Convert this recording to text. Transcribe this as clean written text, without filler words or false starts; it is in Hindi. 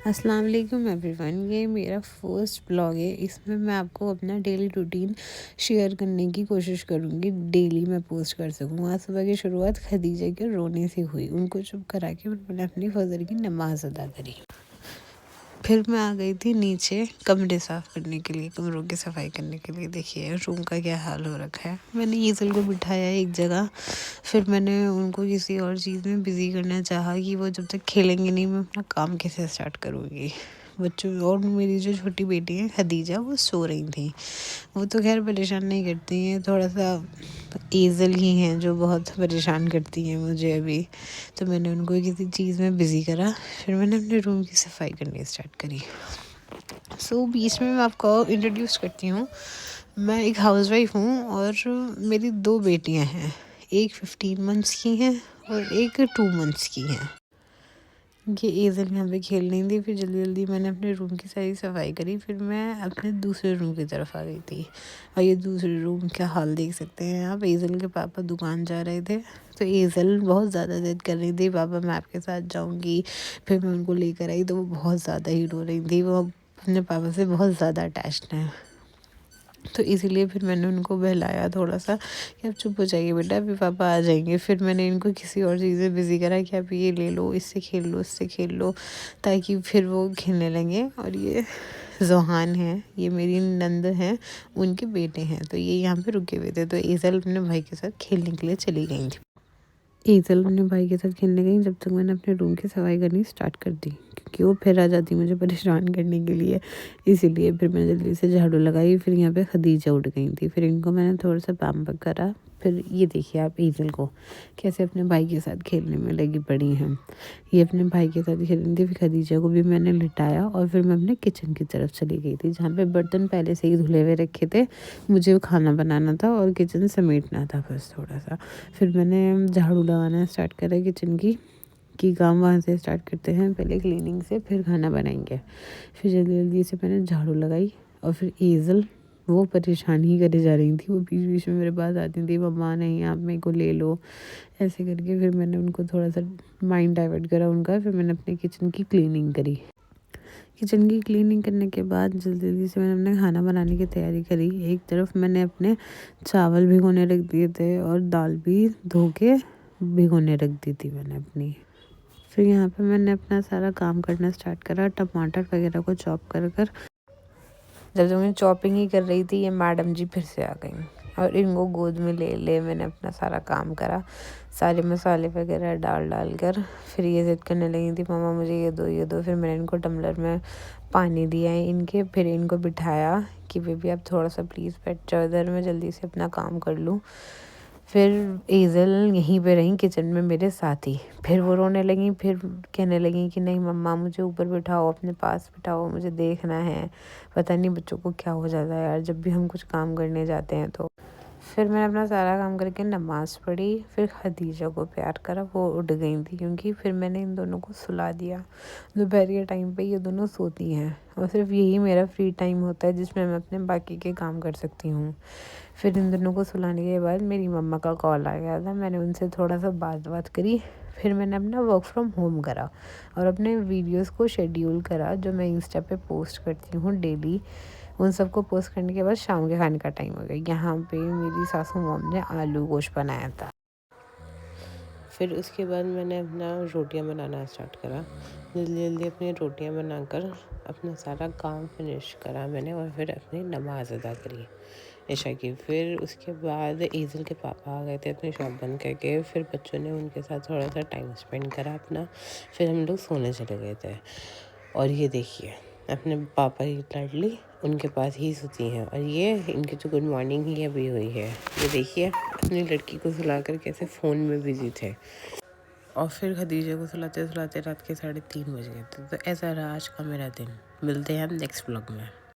अस्सलाम वालेकुम एवरीवन। ये मेरा फर्स्ट ब्लॉग है। इसमें मैं आपको अपना डेली रूटीन शेयर करने की कोशिश करूँगी। डेली मैं पोस्ट कर सकूँ। आज सुबह की शुरुआत खदीजा के रोने से हुई। उनको चुप करा के मैंने अपनी फजर की नमाज़ अदा करी। फिर मैं आ गई थी नीचे कमरे साफ़ करने के लिए, कमरों की सफाई करने के लिए। देखिए रूम का क्या हाल हो रखा है। मैंने ईज़ल को बिठाया एक जगह। फिर मैंने उनको किसी और चीज़ में बिज़ी करना चाहा कि वो जब तक खेलेंगे नहीं मैं अपना काम कैसे स्टार्ट करूँगी। बच्चों और मेरी जो छोटी बेटी है खदीजा, वो सो रही थी। वो तो खैर परेशान नहीं करती हैं, थोड़ा सा ईज़ल ही हैं जो बहुत परेशान करती हैं मुझे अभी। तो मैंने उनको किसी चीज़ में बिज़ी करा। फिर मैंने अपने रूम की सफाई करनी स्टार्ट करी। बीच में मैं आपको इंट्रोड्यूस करती हूँ। मैं एक हाउसवाइफ हूँ और मेरी 2 बेटियाँ हैं। एक 15 मंथ्स की हैं और एक 2 मंथ्स की हैं। ये ईज़ल यहाँ पे खेल रही थी। फिर जल्दी मैंने अपने रूम की सारी सफाई करी। फिर मैं अपने दूसरे रूम की तरफ आ गई थी। और ये दूसरे रूम का हाल देख सकते हैं आप। ईज़ल के पापा दुकान जा रहे थे, तो ईज़ल बहुत ज़्यादा ज़िद कर रही थी, पापा मैं आपके साथ जाऊँगी। फिर मैं उनको लेकर आई तो वो बहुत ज़्यादा ही रो रही थी। वो अपने पापा से बहुत ज़्यादा अटैच्ड हैं। तो इसीलिए फिर मैंने उनको बहलाया थोड़ा सा कि आप चुप हो जाइए बेटा, अभी पापा आ जाएंगे। फिर मैंने इनको किसी और चीज़ में बिज़ी करा कि आप ये ले लो, इससे खेल लो, इससे खेल लो, ताकि फिर वो खेलने लगे। और ये ज़ोहान है, ये मेरी नंद हैं, उनके बेटे हैं। तो ये यहाँ पे रुके हुए थे। तो ईज़ल अपने भाई के साथ खेलने के लिए चली गई थी। ईज़ल अपने भाई के साथ खेलने गई जब तक मैंने अपने रूम की सफाई करनी स्टार्ट कर दी, क्योंकि वो फिर आ जाती मुझे परेशान करने के लिए। इसीलिए फिर मैंने जल्दी से झाड़ू लगाई। फिर यहाँ पे खदीजा उठ गई थी। फिर इनको मैंने थोड़ा सा पैम्पर करा। फिर ये देखिए आप ईज़ल को कैसे अपने भाई के साथ खेलने में लगी पड़ी हैं। ये अपने भाई के साथ खेल रही थी। फिर खदीजा को भी मैंने लिटाया और फिर मैं अपने किचन की तरफ चली गई थी, जहाँ पे बर्तन पहले से ही धुले हुए रखे थे। मुझे खाना बनाना था और किचन समेटना था बस थोड़ा सा। फिर मैंने झाड़ू लगाना स्टार्ट करा किचन की काम वहाँ से स्टार्ट करते हैं, पहले क्लीनिंग से फिर खाना बनाएंगे। फिर जल्दी से मैंने झाड़ू लगाई। और फिर ईज़ल वो परेशान ही करे जा रही थी। वो बीच बीच में मेरे पास आती थी, मम्मा नहीं आप मेरे को ले लो, ऐसे करके। फिर मैंने उनको थोड़ा सा माइंड डाइवर्ट करा उनका। फिर मैंने अपने किचन की क्लीनिंग करी। किचन की क्लीनिंग करने के बाद जल्दी से मैंने अपने खाना बनाने की तैयारी करी। एक तरफ मैंने अपने चावल भिगोने रख दिए थे और दाल भी धो के भिगोने रख दी थी मैंने अपनी। फिर यहाँ पे मैंने अपना सारा काम करना स्टार्ट करा, टमाटर वगैरह को चॉप कर जब मैं चॉपिंग ही कर रही थी, ये मैडम जी फिर से आ गई और इनको गोद में ले मैंने अपना सारा काम करा, सारे मसाले वगैरह डाल कर। फिर ये ज़िद करने लगी थी, मम्मा मुझे ये दो ये दो। फिर मैंने इनको टम्बलर में पानी दिया है इनके। फिर इनको बिठाया कि बेबी आप थोड़ा सा प्लीज़ बैठ जाओ इधर, मैं जल्दी से अपना काम कर लूँ। फिर ईज़ल यहीं पे रही किचन में मेरे साथ ही। फिर वो रोने लगी। फिर कहने लगी कि नहीं मम्मा मुझे ऊपर बिठाओ, अपने पास बिठाओ, मुझे देखना है। पता नहीं बच्चों को क्या हो जाता है यार जब भी हम कुछ काम करने जाते हैं तो। फिर मैंने अपना सारा काम करके नमाज़ पढ़ी। फिर खदीजा को प्यार करा, वो उठ गई थी क्योंकि फिर मैंने इन दोनों को सुला दिया। दोपहर के टाइम पे ये दोनों सोती हैं और सिर्फ यही मेरा फ्री टाइम होता है जिसमें मैं अपने बाकी के काम कर सकती हूँ। फिर इन दोनों को सुलाने के बाद मेरी मम्मा का कॉल आ गया था, मैंने उनसे थोड़ा सा बात करी। फिर मैंने अपना वर्क फ्रॉम होम करा और अपने वीडियोस को शेड्यूल करा जो मैं इंस्टा पे पोस्ट करती हूँ डेली। उन सबको पोस्ट करने के बाद शाम के खाने का टाइम हो गया। यहाँ पे मेरी सासू मॉम ने आलू गोश्त बनाया था। फिर उसके बाद मैंने अपना रोटियां बनाना स्टार्ट करा। जल्दी अपनी रोटियां बनाकर अपना सारा काम फिनिश करा मैंने और फिर अपनी नमाज़ अदा करी इशा की। फिर उसके बाद ईज़ल के पापा आ गए थे अपनी शॉप बंद करके। फिर बच्चों ने उनके साथ थोड़ा सा टाइम स्पेंड करा अपना। फिर हम लोग सोने चले गए थे। और ये देखिए अपने पापा की लाडली उनके पास ही सोती हैं और ये इनकी जो गुड मॉर्निंग ही अभी हुई है। ये देखिए अपनी लड़की को सुलाकर कैसे फ़ोन में बिजी थे। और फिर खदीजा को सुलाते सुलाते रात के 3:30 बज गए थे। तो ऐसा रहा आज का मेरा दिन। मिलते हैं हम नेक्स्ट व्लॉग में।